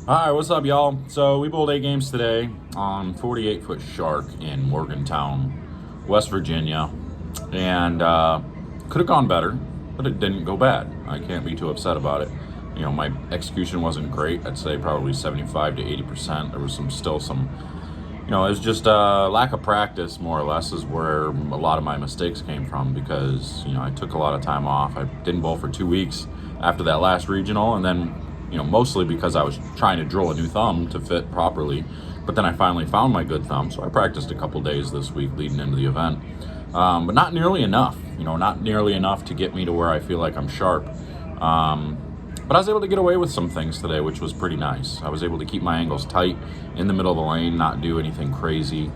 Hi, what's up, y'all? So we bowled 8 games today on 48-foot shark in Morgantown, West Virginia, and could have gone better, but it didn't go bad. I can't be too upset about it. You know, my execution wasn't great. I'd say probably 75 to 80%. There was still some, it was just lack of practice, more or less, is where a lot of my mistakes came from because, I took a lot of time off. I didn't bowl for 2 weeks after that last regional, and then mostly because I was trying to drill a new thumb to fit properly. But then I finally found my good thumb, so I practiced a couple days this week leading into the event. But not nearly enough, not nearly enough to get me to where I feel like I'm sharp. But I was able to get away with some things today, which was pretty nice. I was able to keep my angles tight in the middle of the lane, not do anything crazy.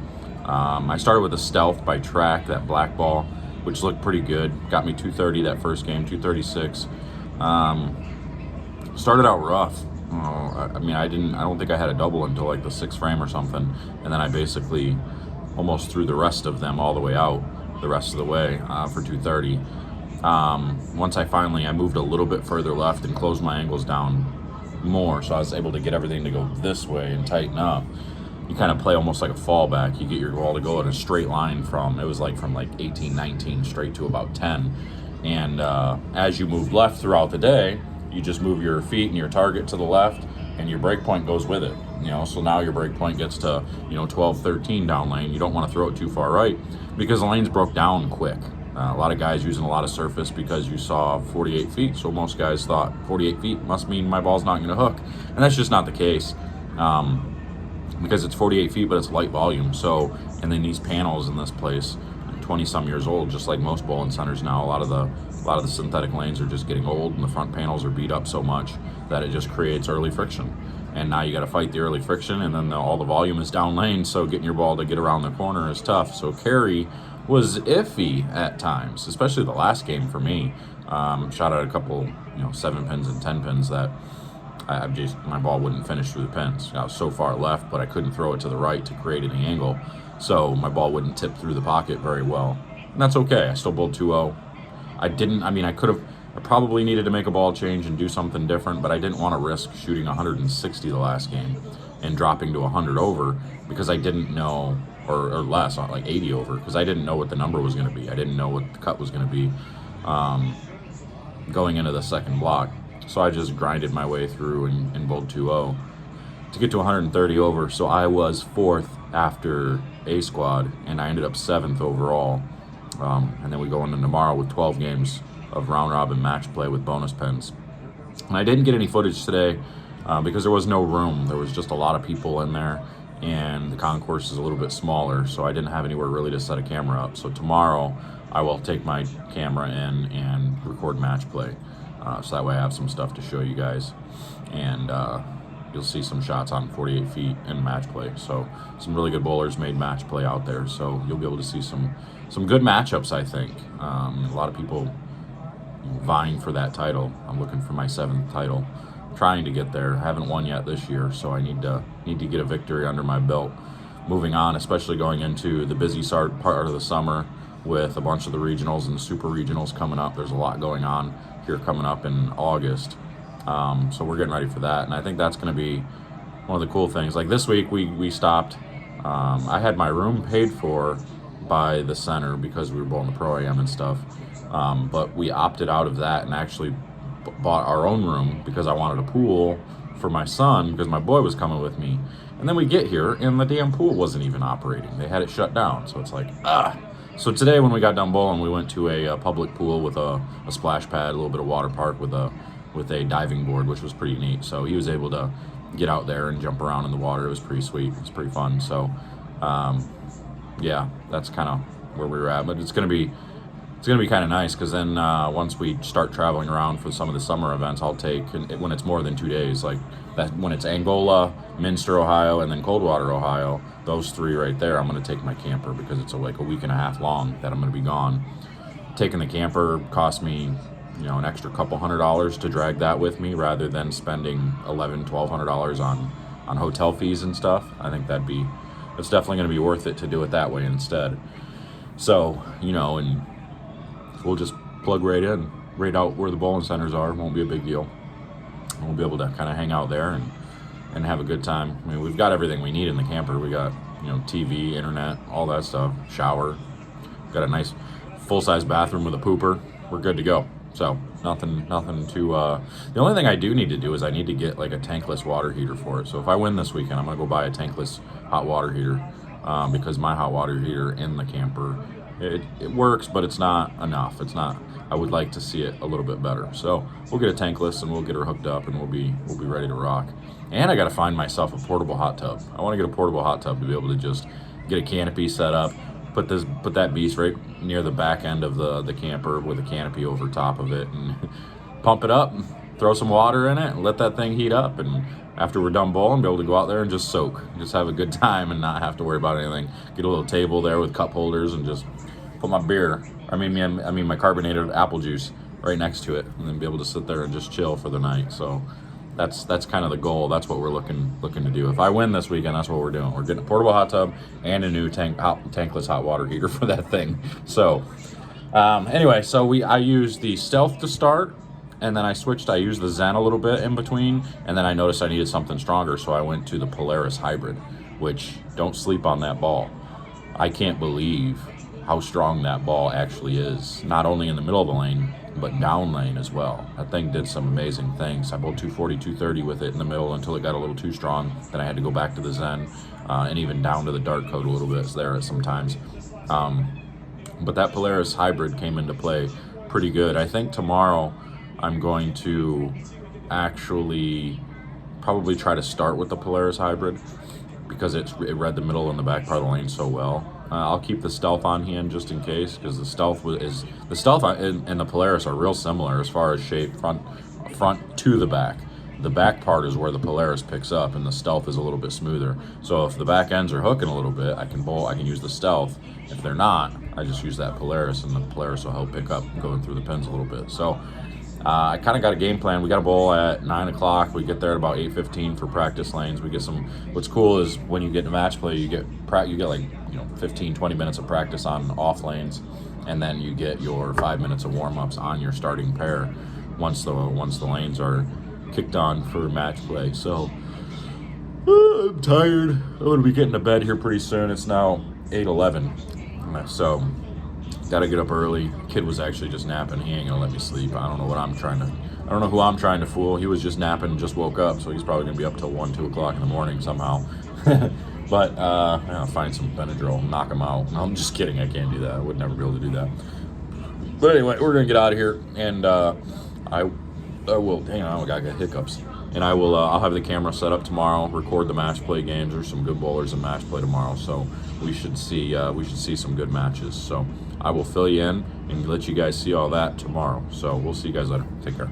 I started with a stealth by track, that black ball, which looked pretty good. Got me 230 that first game, 236. Started out rough. I don't think I had a double until like the 6th frame or something. And then I basically almost threw the rest of them all the way out the rest of the way for 230. Once I moved a little bit further left and closed my angles down more. So I was able to get everything to go this way and tighten up. You kind of play almost like a fallback. You get your ball to go in a straight line from 18, 19 straight to about 10. And as you move left throughout the day, you just move your feet and your target to the left, and your break point goes with it. So now your break point gets to 12, 13 down lane. You don't want to throw it too far right because the lanes broke down quick. A lot of guys using a lot of surface because you saw 48 feet. So most guys thought 48 feet must mean my ball's not going to hook, and that's just not the case. Because it's 48 feet, but it's light volume. So, and then these panels in this place, 20-some years old, just like most bowling centers now. A lot of the synthetic lanes are just getting old, and the front panels are beat up so much that it just creates early friction. And now you got to fight the early friction, and then all the volume is down lane, so getting your ball to get around the corner is tough. So carry was iffy at times, especially the last game for me. Shot at a couple, 7 pins and 10 pins that my ball wouldn't finish through the pins. I was so far left, but I couldn't throw it to the right to create any angle, so my ball wouldn't tip through the pocket very well. And that's okay. I still bowled 2-0. I probably needed to make a ball change and do something different, but I didn't want to risk shooting 160 the last game and dropping to 100 over because I didn't know, or less, like 80 over, because I didn't know what the number was going to be. I didn't know what the cut was going to be going into the second block. So I just grinded my way through and bowled 2-0 to get to 130 over. So I was 4th after A squad, and I ended up 7th overall. And then we go into tomorrow with 12 games of round-robin match play with bonus pins. And I didn't get any footage today because there was no room. There was just a lot of people in there, and the concourse is a little bit smaller, so I didn't have anywhere really to set a camera up. So tomorrow I will take my camera in and record match play. So that way I have some stuff to show you guys. And you'll see some shots on 48 feet in match play. So some really good bowlers made match play out there. So you'll be able to see some good matchups, I think. A lot of people vying for that title. I'm looking for my 7th title, trying to get there. I haven't won yet this year, so I need to get a victory under my belt. Moving on, especially going into the busy part of the summer with a bunch of the regionals and the super regionals coming up. There's a lot going on here coming up in August. So we're getting ready for that, and I think that's going to be one of the cool things. Like this week, we stopped. I had my room paid for by the center because we were bowling the Pro-Am and stuff, but we opted out of that and actually bought our own room because I wanted a pool for my son because my boy was coming with me. And then we get here, and the damn pool wasn't even operating. They had it shut down, so it's like, So today when we got done bowling, we went to a public pool with a splash pad, a little bit of water park with a diving board, which was pretty neat. So he was able to get out there and jump around in the water. It was pretty sweet. It was pretty fun. So, yeah, that's kind of where we were at. But it's gonna be kind of nice because then once we start traveling around for some of the summer events, I'll take, when it's more than 2 days, like that, when it's Angola, Minster, Ohio, and then Coldwater, Ohio, those 3 right there, I'm going to take my camper because it's like a week and a half long that I'm going to be gone. Taking the camper cost me, an extra couple $100 to drag that with me rather than spending $1,100, $1,200 on hotel fees and stuff. I think it's definitely going to be worth it to do it that way instead. So, and we'll just plug right out where the bowling centers are. It won't be a big deal. We'll be able to kind of hang out there and and have a good time. I mean, we've got everything we need in the camper. We got, TV, internet, all that stuff, shower. Got a nice full-size bathroom with a pooper. We're good to go. So nothing too. The only thing I do need to do is I need to get like a tankless water heater for it. So if I win this weekend, I'm gonna go buy a tankless hot water heater because my hot water heater in the camper, it works, but it's not enough. It's not. I would like to see it a little bit better. So we'll get a tankless and we'll get her hooked up and we'll be ready to rock. And I got to find myself a portable hot tub. I want to get a portable hot tub to be able to just get a canopy set up, put that beast right near the back end of the camper with a canopy over top of it, and pump it up, throw some water in it, and let that thing heat up. And after we're done bowling, be able to go out there and just soak, just have a good time and not have to worry about anything. Get a little table there with cup holders and just put my my carbonated apple juice right next to it, and then be able to sit there and just chill for the night. So that's kind of the goal. That's what we're looking to do. If I win this weekend, that's what we're doing. We're getting a portable hot tub and a new tankless hot water heater for that thing. So anyway, so I used the Stealth to start, and then I used the Zen a little bit in between, and then I noticed I needed something stronger, so I went to the Polaris Hybrid, which, don't sleep on that ball. I can't believe how strong that ball actually is, not only in the middle of the lane, but down lane as well. That thing did some amazing things. I bowled 240, 230 with it in the middle until it got a little too strong. Then I had to go back to the Zen and even down to the dart code a little bit there at sometimes. But that Polaris Hybrid came into play pretty good. I think tomorrow I'm going to actually probably try to start with the Polaris Hybrid because it read the middle and the back part of the lane so well. I'll keep the Stealth on hand just in case, because the Stealth and the Polaris are real similar as far as shape, front to the back. The back part is where the Polaris picks up, and the Stealth is a little bit smoother. So if the back ends are hooking a little bit, I can use the Stealth. If they're not, I just use that Polaris, and the Polaris will help pick up going through the pins a little bit. So I kind of got a game plan. We got a bowl at 9 o'clock. We get there at about 8:15 for practice lanes. We get some. What's cool is when you get to match play, you get like 15, 20 minutes of practice on off lanes, and then you get your 5 minutes of warm ups on your starting pair once the lanes are kicked on for match play. So I'm tired. I'm gonna be getting to bed here pretty soon. It's now 8:11, so. Gotta get up early. Kid was actually just napping. He ain't gonna let me sleep. I don't know who I'm trying to fool. He was just napping and just woke up, so he's probably gonna be up till 1, 2 o'clock in the morning somehow. But I'll find some Benadryl, knock him out. I'm just kidding. I can't do that. I would never be able to do that. But anyway, we're gonna get out of here, and I will. Hang on, I got hiccups. And I will. I'll have the camera set up tomorrow. Record the match play games. There's some good bowlers in match play tomorrow, so we should see some good matches. So I will fill you in and let you guys see all that tomorrow. So we'll see you guys later. Take care.